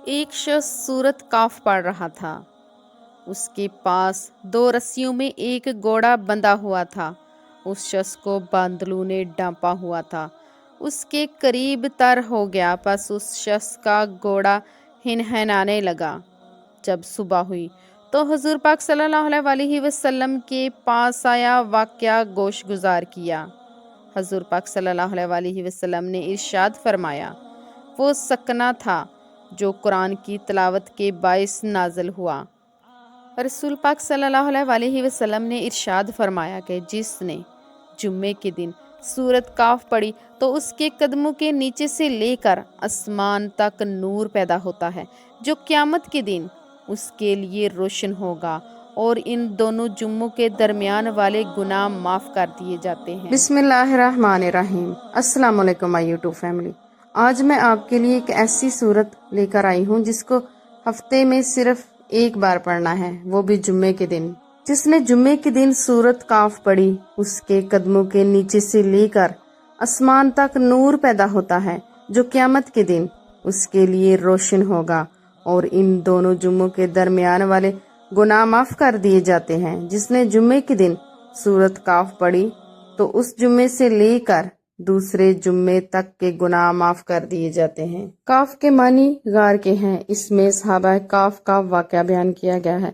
ایک شخص سورت کاف پڑھ رہا تھا۔ اس کے پاس 2 رسیوں میں ایک گھوڑا بندھا ہوا تھا۔ اس شخص کو باندلوں نے ڈانپا ہوا تھا۔ اس کے قریب تر ہو گیا، پس اس شخص کا گھوڑا ہنہنانے لگا۔ جب صبح ہوئی تو حضور پاک صلی اللہ علیہ وسلم کے پاس آیا، واقعہ گوش گزار کیا۔ حضور پاک صلی اللہ علیہ وسلم نے ارشاد فرمایا، وہ سکنہ تھا جو قرآن کی تلاوت کے باعث نازل ہوا۔ رسول پاک صلی اللہ علیہ وسلم نے ارشاد فرمایا کہ جس نے جمعے کے دن سورت کاف پڑھی تو اس کے قدموں کے نیچے سے لے کر آسمان تک نور پیدا ہوتا ہے، جو قیامت کے دن اس کے لیے روشن ہوگا، اور ان دونوں جمعوں کے درمیان والے گناہ معاف کر دیے جاتے ہیں۔ بسم اللہ الرحمن الرحیم۔ السلام علیکم مائی یوٹیوب فیملی۔ آج میں آپ کے لیے ایک ایسی سورت لے کر آئی ہوں جس کو ہفتے میں صرف ایک بار پڑھنا ہے، وہ بھی جمعے کے دن۔ جس نے جمعے کے دن سورت کاف پڑھی، اس کے قدموں کے نیچے سے لے کر آسمان تک نور پیدا ہوتا ہے، جو قیامت کے دن اس کے لیے روشن ہوگا، اور ان دونوں جمعوں کے درمیان والے گناہ معاف کر دیے جاتے ہیں۔ جس نے جمعے کے دن سورت کاف پڑھی تو اس جمعے سے لے کر دوسرے جمعے تک کے گناہ معاف کر دیے جاتے ہیں۔ کاف کے معنی غار کے ہیں۔ اس میں صحابہ کاف کا واقعہ بیان کیا گیا ہے،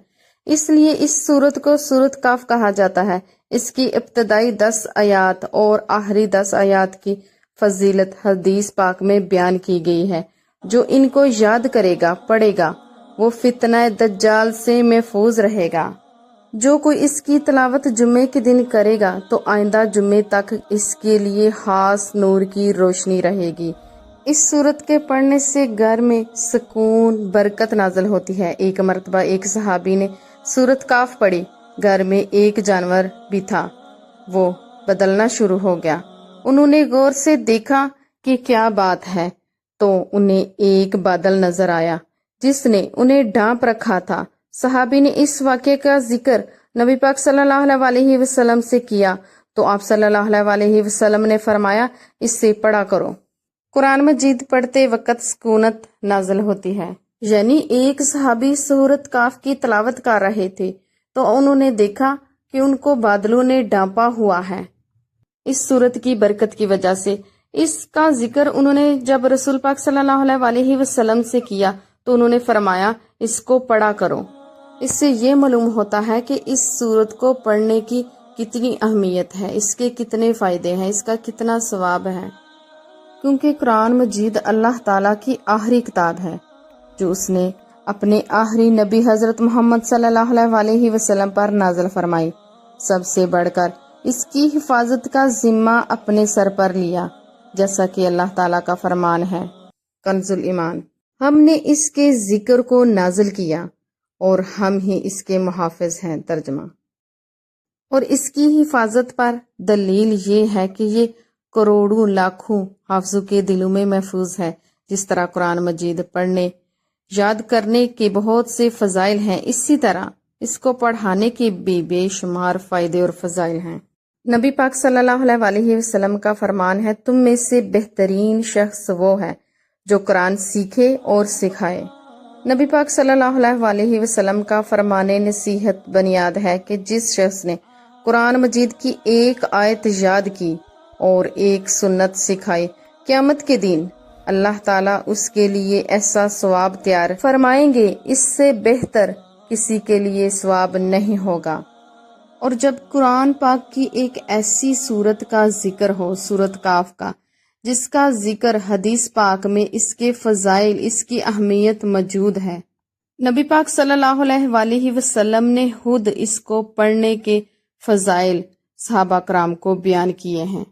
اس لیے اس سورت کو سورت کاف کہا جاتا ہے۔ اس کی ابتدائی 10 آیات اور آخری 10 آیات کی فضیلت حدیث پاک میں بیان کی گئی ہے۔ جو ان کو یاد کرے گا، پڑھے گا، وہ فتنہ دجال سے محفوظ رہے گا۔ جو کوئی اس کی تلاوت جمعے کے دن کرے گا تو آئندہ جمعے تک اس کے لیے خاص نور کی روشنی رہے گی۔ اس سورت کے پڑھنے سے گھر میں سکون، برکت نازل ہوتی ہے۔ ایک مرتبہ ایک صحابی نے سورت کاف پڑھی، گھر میں ایک جانور بھی تھا، وہ بدلنا شروع ہو گیا۔ انہوں نے غور سے دیکھا کہ کیا بات ہے، تو انہیں ایک بادل نظر آیا جس نے انہیں ڈھانپ رکھا تھا۔ صحابی نے اس واقعے کا ذکر نبی پاک صلی اللہ علیہ وسلم سے کیا تو آپ صلی اللہ علیہ وسلم نے فرمایا، اس سے پڑھا کرو۔ قرآن مجید پڑھتے وقت سکونت نازل ہوتی ہے۔ یعنی ایک صحابی سورت کاف کی تلاوت کر رہے تھے تو انہوں نے دیکھا کہ ان کو بادلوں نے ڈھانپا ہوا ہے۔ اس سورت کی برکت کی وجہ سے اس کا ذکر انہوں نے جب رسول پاک صلی اللہ علیہ وسلم سے کیا تو انہوں نے فرمایا، اس کو پڑھا کرو۔ اس سے یہ معلوم ہوتا ہے کہ اس سورت کو پڑھنے کی کتنی اہمیت ہے، اس کے کتنے فائدے ہیں، اس کا کتنا ثواب ہے، کیونکہ قرآن مجید اللہ تعالیٰ کی آخری کتاب ہے جو اس نے اپنے آخری نبی حضرت محمد صلی اللہ علیہ وسلم پر نازل فرمائی۔ سب سے بڑھ کر اس کی حفاظت کا ذمہ اپنے سر پر لیا، جیسا کہ اللہ تعالیٰ کا فرمان ہے، کنز الایمان، ہم نے اس کے ذکر کو نازل کیا اور ہم ہی اس کے محافظ ہیں۔ ترجمہ۔ اور اس کی حفاظت پر دلیل یہ ہے کہ یہ کروڑوں لاکھوں حافظوں کے دلوں میں محفوظ ہے۔ جس طرح قرآن مجید پڑھنے، یاد کرنے کے بہت سے فضائل ہیں، اسی طرح اس کو پڑھانے کے بھی بے شمار فائدے اور فضائل ہیں۔ نبی پاک صلی اللہ علیہ وسلم کا فرمان ہے، تم میں سے بہترین شخص وہ ہے جو قرآن سیکھے اور سکھائے۔ نبی پاک صلی اللہ علیہ وسلم کا فرمان نصیحت بنیاد ہے کہ جس شخص نے قرآن مجید کی ایک آیت یاد کی اور ایک سنت سکھائی، قیامت کے دن اللہ تعالیٰ اس کے لیے ایسا ثواب تیار فرمائیں گے، اس سے بہتر کسی کے لیے ثواب نہیں ہوگا۔ اور جب قرآن پاک کی ایک ایسی سورت کا ذکر ہو، سورت کاف کا، جس کا ذکر حدیث پاک میں اس کے فضائل، اس کی اہمیت موجود ہے، نبی پاک صلی اللہ علیہ وسلم نے خود اس کو پڑھنے کے فضائل صحابہ کرام کو بیان کیے ہیں۔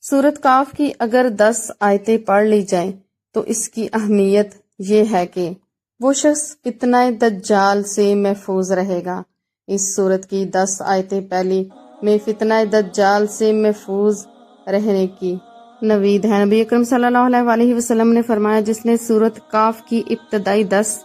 سورت کاف کی اگر 10 آیتیں پڑھ لی جائیں تو اس کی اہمیت یہ ہے کہ وہ شخص فتنہ دجال سے محفوظ رہے گا۔ اس سورت کی 10 آیتیں پہلی میں فتنہ دجال سے محفوظ رہنے کی نوید ہے۔ نبی اکرم صلی اللہ علیہ وسلم نے فرمایا، جس نے سورت کاف کی ابتدائی 10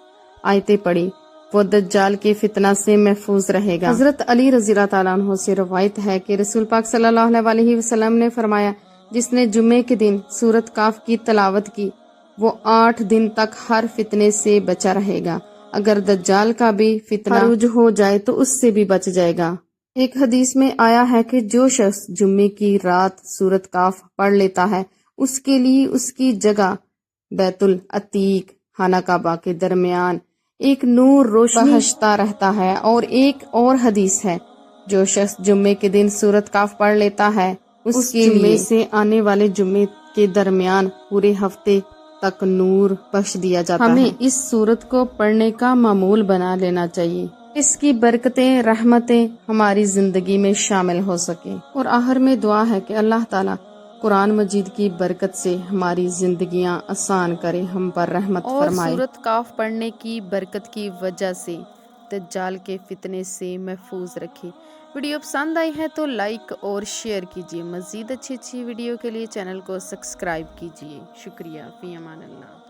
آیتیں پڑھی وہ دجال کے فتنہ سے محفوظ رہے گا۔ حضرت علی رضی اللہ تعالیٰ عنہ سے روایت ہے کہ رسول پاک صلی اللہ علیہ وسلم نے فرمایا، جس نے جمعے کے دن سورت کاف کی تلاوت کی وہ 8 دن تک ہر فتنے سے بچا رہے گا۔ اگر دجال کا بھی فتنہ عروج ہو جائے تو اس سے بھی بچ جائے گا۔ ایک حدیث میں آیا ہے کہ جو شخص جمعے کی رات سورۃ کاف پڑھ لیتا ہے اس کے لیے اس کی جگہ بیت العتیق خانہ کعبہ کے درمیان ایک نور روشنی بہشتا رہتا ہے۔ اور ایک اور حدیث ہے، جو شخص جمعے کے دن سورۃ کاف پڑھ لیتا ہے اس کے جمعے سے آنے والے جمعے کے درمیان پورے ہفتے تک نور بخش دیا جاتا ہے۔ ہمیں اس سورت کو پڑھنے کا معمول بنا لینا چاہیے، اس کی برکتیں رحمتیں ہماری زندگی میں شامل ہو سکیں۔ اور آخر میں دعا ہے کہ اللہ تعالیٰ قرآن مجید کی برکت سے ہماری زندگیاں آسان کرے، ہم پر رحمت فرمائے، اور سورۃ کاف پڑھنے کی برکت کی وجہ سے دجال کے فتنے سے محفوظ رکھے۔ ویڈیو پسند آئی ہے تو لائک اور شیئر کیجیے۔ مزید اچھی ویڈیو کے لیے چینل کو سبسکرائب کیجیے۔ شکریہ، فی امان اللہ۔